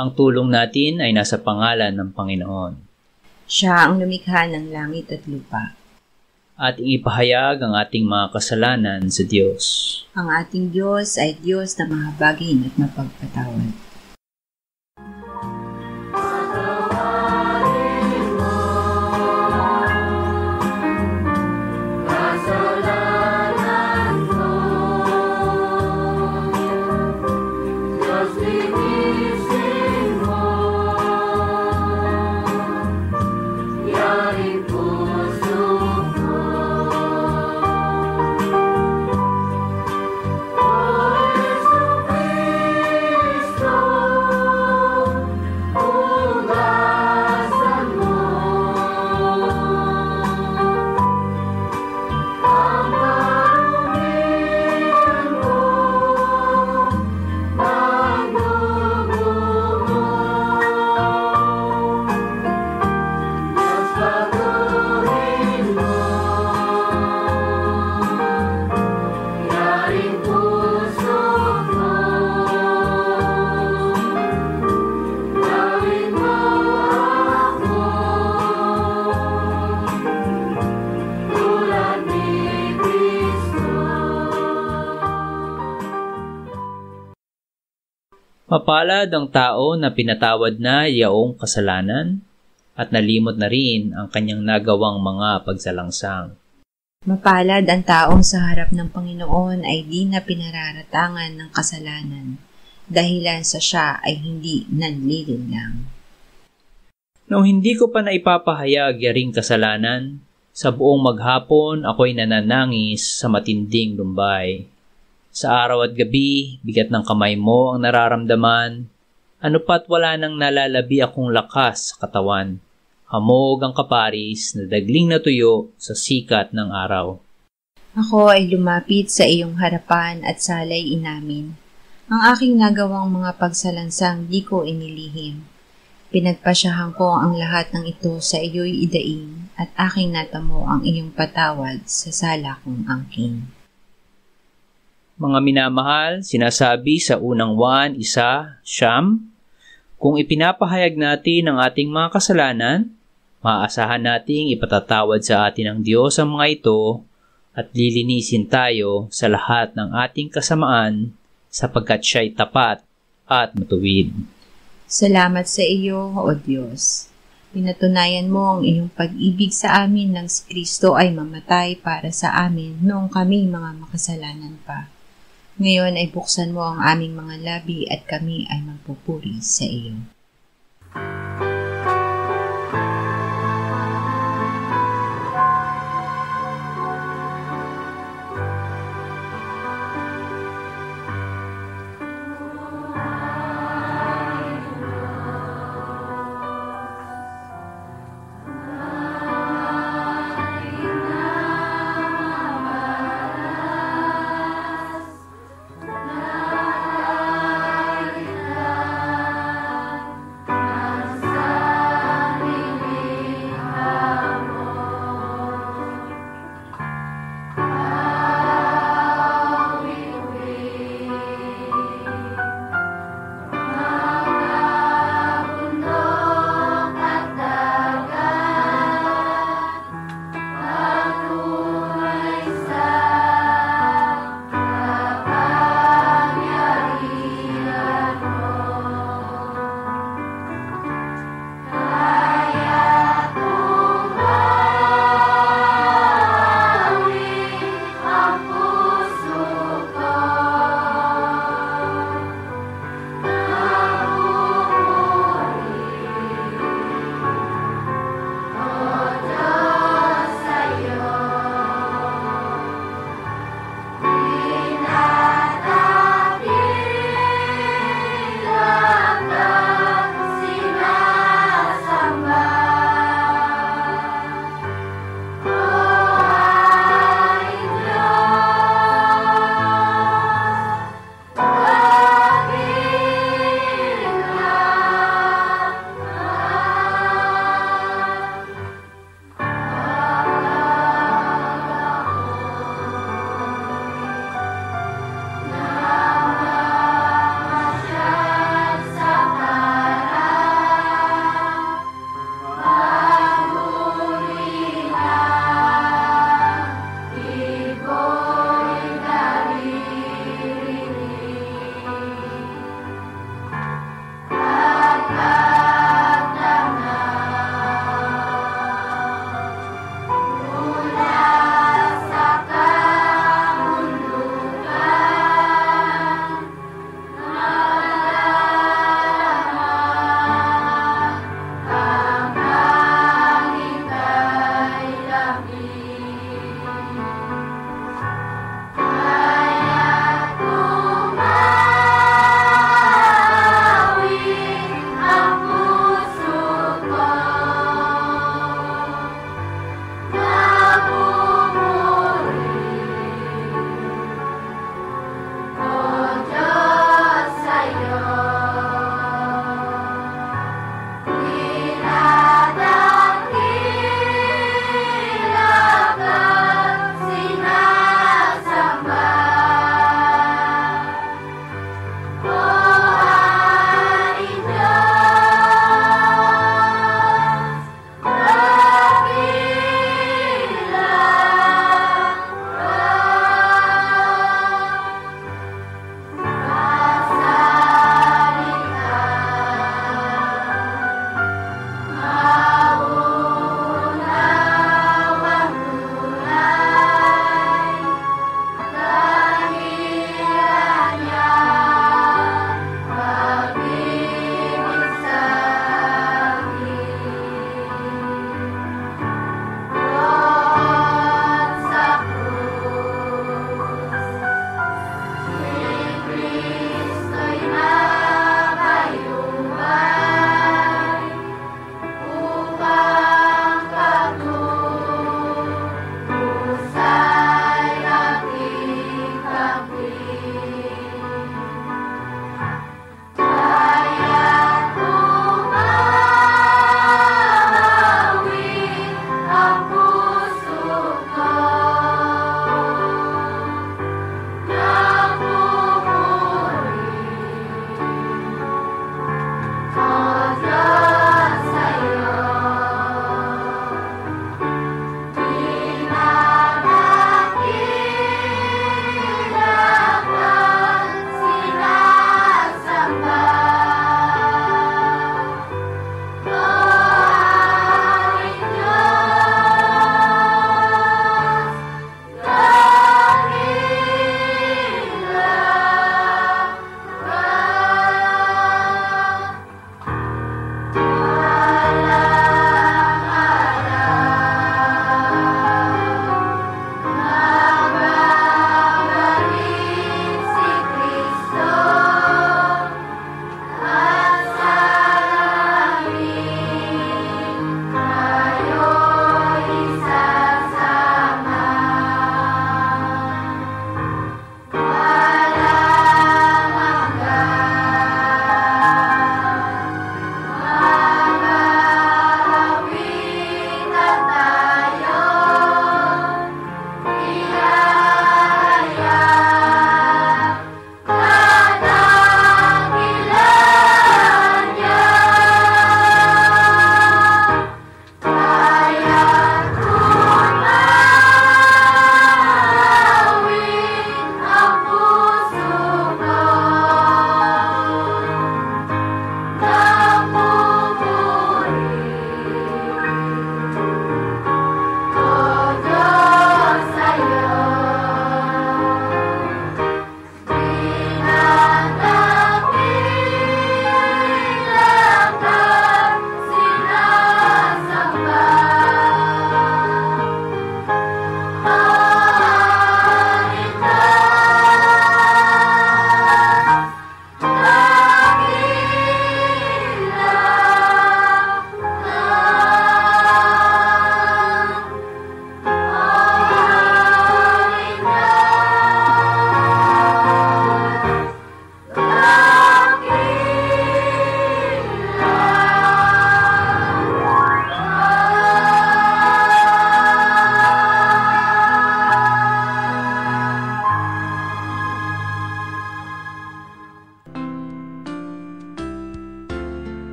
Ang tulong natin ay nasa pangalan ng Panginoon. Siya ang lumikha ng langit at lupa. Ating ipahayag ang ating mga kasalanan sa Diyos. Ang ating Diyos ay Diyos na mahabagin at mapagpatawad. Mapalad ang tao na pinatawad na yaong kasalanan at nalimot na rin ang kanyang nagawang mga pagsalangsang. Mapalad ang taong sa harap ng Panginoon ay di na pinararatangan ng kasalanan, dahilan sa siya ay hindi nanlilinlang. Nung hindi ko pa naipapahayag yaring kasalanan, sa buong maghapon ako'y nananangis sa matinding lumbay. Sa araw at gabi, bigat ng kamay mo ang nararamdaman, ano pa't wala nang nalalabi akong lakas sa katawan. Hamog ang kaparis na dagling na tuyo sa sikat ng araw. Ako ay lumapit sa iyong harapan at salay inamin. Ang aking nagawang mga pagsalansang di ko inilihim. Pinagpasyahan ko ang lahat ng ito sa iyo'y idaing at aking natamo ang iyong patawad sa sala kong angkin. Mga minamahal, sinasabi sa unang Juan 1:9, kung ipinapahayag natin ang ating mga kasalanan, maaasahan nating ipatatawad sa atin ng Diyos ang mga ito at lilinisin tayo sa lahat ng ating kasamaan sapagkat siya'y tapat at matuwid. Salamat sa iyo, O Diyos. Pinatunayan mo ang iyong pag-ibig sa amin nang si Kristo ay mamatay para sa amin noong kami mga makasalanan pa. Ngayon ay buksan mo ang aming mga labi at kami ay magpupuri sa iyo.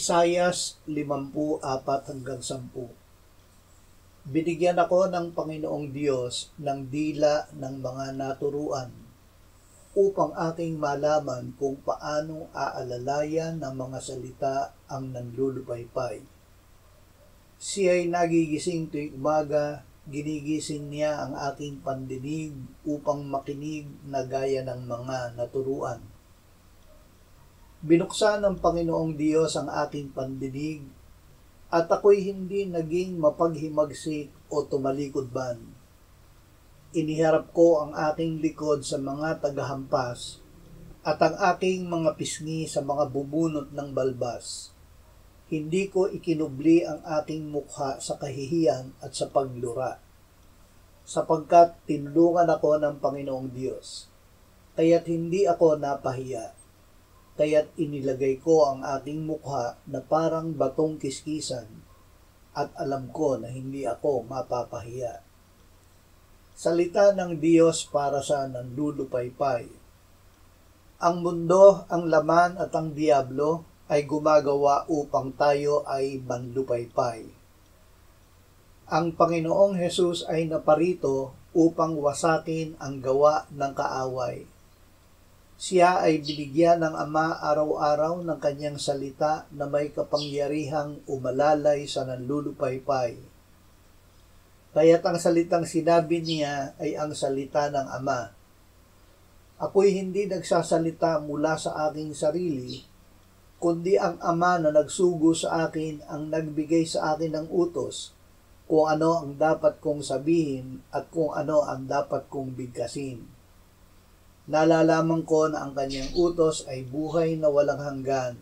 Isayas 54-10. Binigyan ako ng Panginoong Diyos ng dila ng mga naturuan upang aking malaman kung paanong aalalayan ng mga salita ang nanlulupaypay. Siya'y nagigising tuwing umaga, ginigising niya ang aking pandinig upang makinig na gaya ng mga naturuan. Binuksan ng Panginoong Diyos ang aking pandinig at ako'y hindi naging mapaghimagsik o tumalikod-ban. Iniharap ko ang aking likod sa mga tagahampas at ang aking mga pisngi sa mga bubunot ng balbas. Hindi ko ikinubli ang aking mukha sa kahihiyan at sa paglura, sapagkat tinulungan ako ng Panginoong Diyos, kaya't hindi ako napahiya. Kaya't inilagay ko ang aking mukha na parang batong kiskisan at alam ko na hindi ako mapapahiya. Salita ng Diyos para sa nanlulupaypay. Ang mundo, ang laman at ang diablo ay gumagawa upang tayo ay manlupaypay. Ang Panginoong Hesus ay naparito upang wasakin ang gawa ng kaaway. Siya ay binigyan ng Ama araw-araw ng kanyang salita na may kapangyarihang umalalay sa nanlulupaypay. Kaya't ang salitang sinabi niya ay ang salita ng Ama. Ako'y hindi nagsasalita mula sa aking sarili, kundi ang Ama na nagsugo sa akin ang nagbigay sa akin ng utos kung ano ang dapat kong sabihin at kung ano ang dapat kong bigkasin. Nalalaman ko na ang kanyang utos ay buhay na walang hanggan,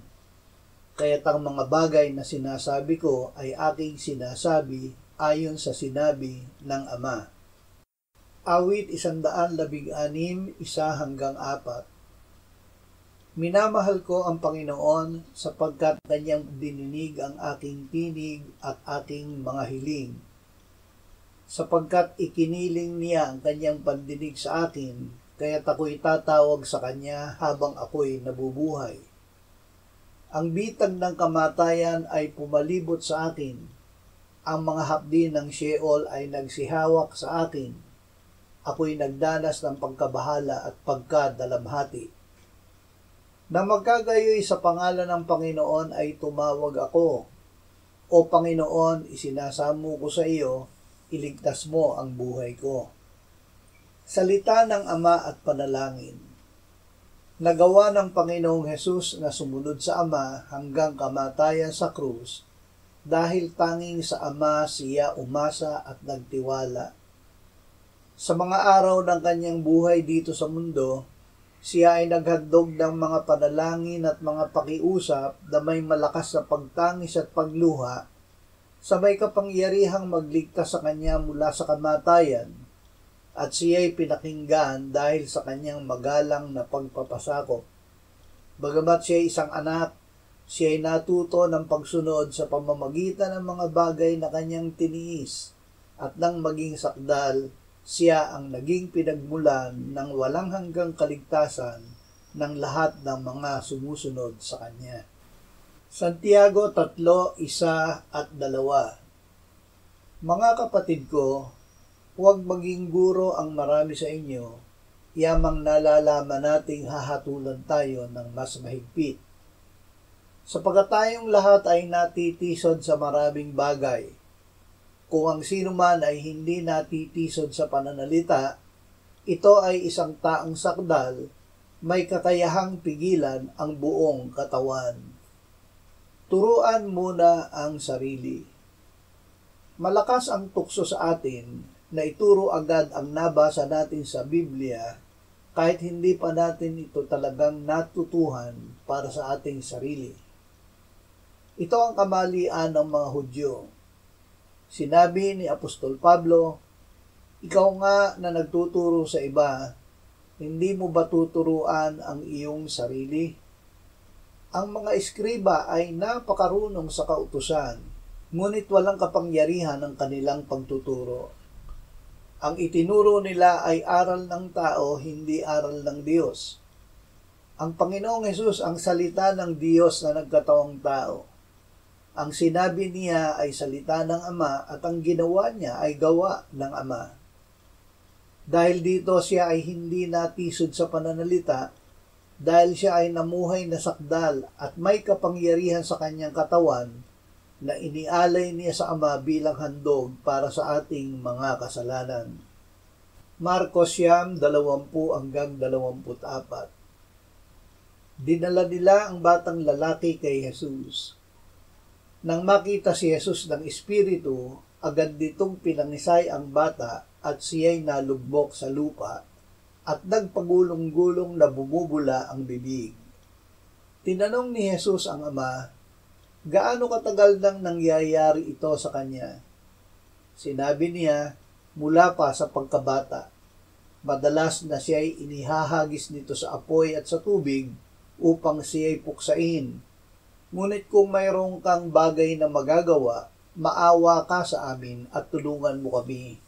kaya't ang mga bagay na sinasabi ko ay aking sinasabi ayon sa sinabi ng Ama. Awit 116, 1-4. Minamahal ko ang Panginoon sapagkat kanyang dininig ang aking tinig at aking mga hiling. Sapagkat ikiniling niya ang kanyang pandinig sa akin, kaya't ako'y tatawag sa kanya habang ako'y nabubuhay. Ang bitag ng kamatayan ay pumalibot sa akin. Ang mga hapdi ng Sheol ay nagsihawak sa akin. Ako'y nagdanas ng pagkabahala at pagkadalamhati. Nang magkagayoy sa pangalan ng Panginoon ay tumawag ako. O Panginoon, isinasamo ko sa iyo, iligtas mo ang buhay ko. Salita ng Ama at panalangin. Nagawa ng Panginoong Hesus na sumunod sa Ama hanggang kamatayan sa krus, dahil tanging sa Ama siya umasa at nagtiwala. Sa mga araw ng kanyang buhay dito sa mundo, siya ay naghandog ng mga panalangin at mga pakiusap na may malakas na pagtangis at pagluha, sa may kapangyarihang magligtas sa kanya mula sa kamatayan, at siya'y pinakinggan dahil sa kanyang magalang na pagpapasakop. Bagamat siya'y isang anak, siya'y natuto ng pagsunod sa pamamagitan ng mga bagay na kanyang tiniis, at nang maging sakdal, siya ang naging pinagmulan ng walang hanggang kaligtasan ng lahat ng mga sumusunod sa kanya. Santiago 3:1-2. Mga kapatid ko, huwag maging guro ang marami sa inyo, yamang nalalaman nating hahatulan tayo ng mas mahigpit. Sapagkat tayong lahat ay natitisod sa maraming bagay. Kung ang sino man ay hindi natitisod sa pananalita, ito ay isang taong sakdal, may kakayahang pigilan ang buong katawan. Turuan muna ang sarili. Malakas ang tukso sa atin na ituro agad ang nabasa natin sa Biblia kahit hindi pa natin ito talagang natutuhan para sa ating sarili. Ito ang kamalian ng mga Hudyo. Sinabi ni Apostol Pablo, ikaw nga na nagtuturo sa iba, hindi mo ba tuturuan ang iyong sarili? Ang mga eskriba ay napakarunong sa kautusan, ngunit walang kapangyarihan ang kanilang pagtuturo. Ang itinuro nila ay aral ng tao, hindi aral ng Diyos. Ang Panginoong Hesus ang salita ng Diyos na nagkatawang tao. Ang sinabi niya ay salita ng Ama at ang ginawa niya ay gawa ng Ama. Dahil dito siya ay hindi natisod sa pananalita, dahil siya ay namuhay na sakdal at may kapangyarihan sa kanyang katawan na inialay niya sa Ama bilang handog para sa ating mga kasalanan. Marcos 20:20-24. Dinala nila ang batang lalaki kay Jesus. Nang makita si Jesus ng Espiritu, agad ditong pinangisay ang bata at siya'y nalugbok sa lupa at nagpagulong-gulong na bumubula ang bibig. Tinanong ni Jesus ang Ama, gaano katagal nang nangyayari ito sa kanya? Sinabi niya, mula pa sa pagkabata. Madalas na siya'y inihahagis nito sa apoy at sa tubig upang siya'y puksain. Ngunit kung mayroong kang bagay na magagawa, maawa ka sa amin at tulungan mo kami.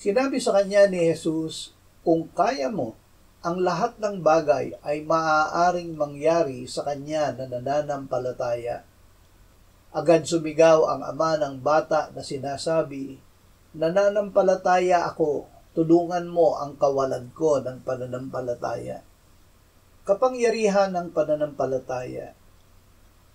Sinabi sa kanya ni Jesus, kung kaya mo, ang lahat ng bagay ay maaaring mangyari sa kanya na nananampalataya. Agad sumigaw ang ama ng bata na sinasabi, nananampalataya ako, tulungan mo ang kawalan ko ng pananampalataya. Kapangyarihan ng pananampalataya.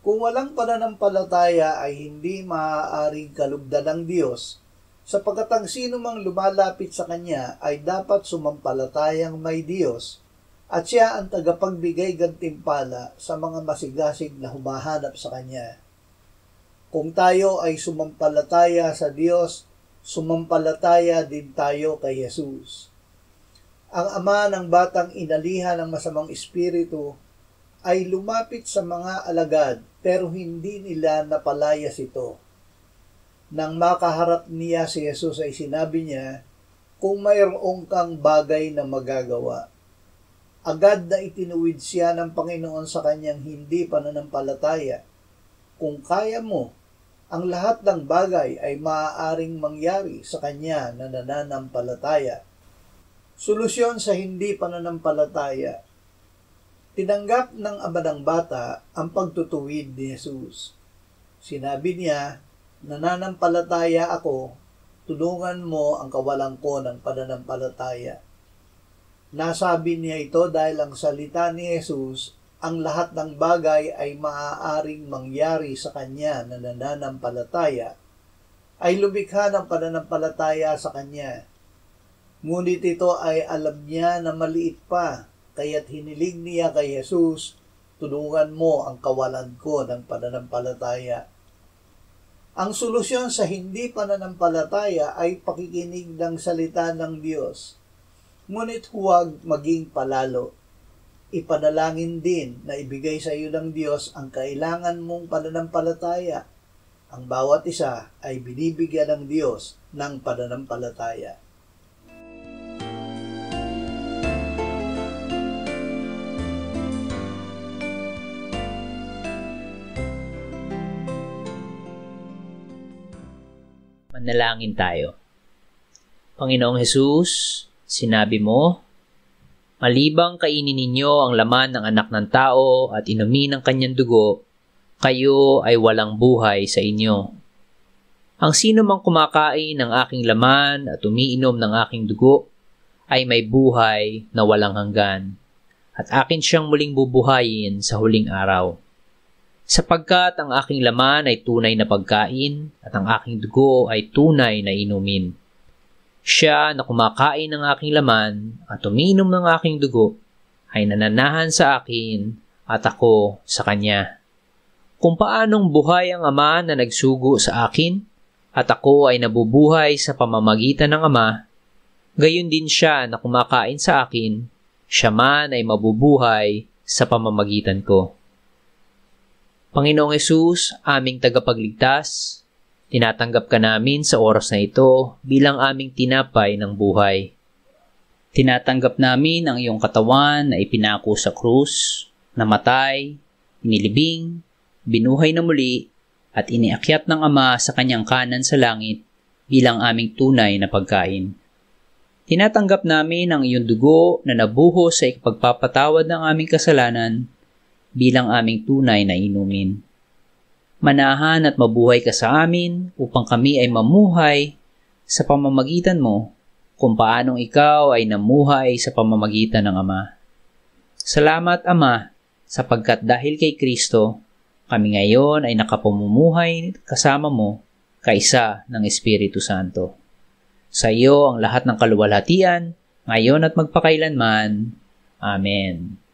Kung walang pananampalataya ay hindi maaaring kalugdan ng Diyos, sapagkat ang sino mang lumalapit sa Kanya ay dapat sumampalatayang may Diyos at siya ang tagapagbigay gantimpala sa mga masigasig na humahanap sa Kanya. Kung tayo ay sumampalataya sa Diyos, sumampalataya din tayo kay Jesus. Ang ama ng batang inalihan ng masamang espiritu ay lumapit sa mga alagad pero hindi nila napalayas ito. Nang makaharap niya si Jesus ay sinabi niya, kung mayroong kang bagay na magagawa. Agad na itinuwid siya ng Panginoon sa kanyang hindi pananampalataya. Kung kaya mo, ang lahat ng bagay ay maaaring mangyari sa kanya na nananampalataya. Solusyon sa hindi pananampalataya. Tinanggap ng ama ng bata ang pagtutuwid ni Jesus. Sinabi niya, nananampalataya ako, tulungan mo ang kawalan ko ng pananampalataya. Nasabi niya ito dahil ang salita ni Jesus, ang lahat ng bagay ay maaaring mangyari sa kanya na nananampalataya, ay lumikha ng pananampalataya sa kanya. Ngunit ito ay alam niya na maliit pa, kaya't hiniling niya kay Jesus, tulungan mo ang kawalan ko ng pananampalataya. Ang solusyon sa hindi pananampalataya ay pakikinig ng salita ng Diyos. Ngunit huwag maging palalo. Ipanalangin din na ibigay sa iyo ng Diyos ang kailangan mong pananampalataya. Ang bawat isa ay binibigyan ng Diyos ng pananampalataya. Manalangin tayo. Panginoong Hesus, sinabi mo, malibang kainin ninyo ang laman ng anak ng tao at inumin ang kanyang dugo, kayo ay walang buhay sa inyo. Ang sino mang kumakain ng aking laman at umiinom ng aking dugo, ay may buhay na walang hanggan, at akin siyang muling bubuhayin sa huling araw. Sapagkat ang aking laman ay tunay na pagkain at ang aking dugo ay tunay na inumin. Siya na kumakain ng aking laman at umiinom ng aking dugo ay nananahan sa akin at ako sa kanya. Kung paanong buhay ang Ama na nagsugo sa akin at ako ay nabubuhay sa pamamagitan ng Ama, gayon din siya na kumakain sa akin, siya man ay mabubuhay sa pamamagitan ko. Panginoong Hesus, aming tagapagligtas, tinatanggap ka namin sa oras na ito bilang aming tinapay ng buhay. Tinatanggap namin ang iyong katawan na ipinako sa krus, namatay, inilibing, binuhay na muli, at iniakyat ng Ama sa kanyang kanan sa langit bilang aming tunay na pagkain. Tinatanggap namin ang iyong dugo na nabuhos sa ikapagpapatawad ng aming kasalanan bilang aming tunay na inumin. Manahan at mabuhay ka sa amin upang kami ay mamuhay sa pamamagitan mo kung paanong ikaw ay namuhay sa pamamagitan ng Ama. Salamat, Ama, sapagkat dahil kay Kristo, kami ngayon ay nakapamumuhay kasama mo kaisa ng Espiritu Santo. Sa iyo ang lahat ng kaluwalhatian, ngayon at magpakailanman. Amen.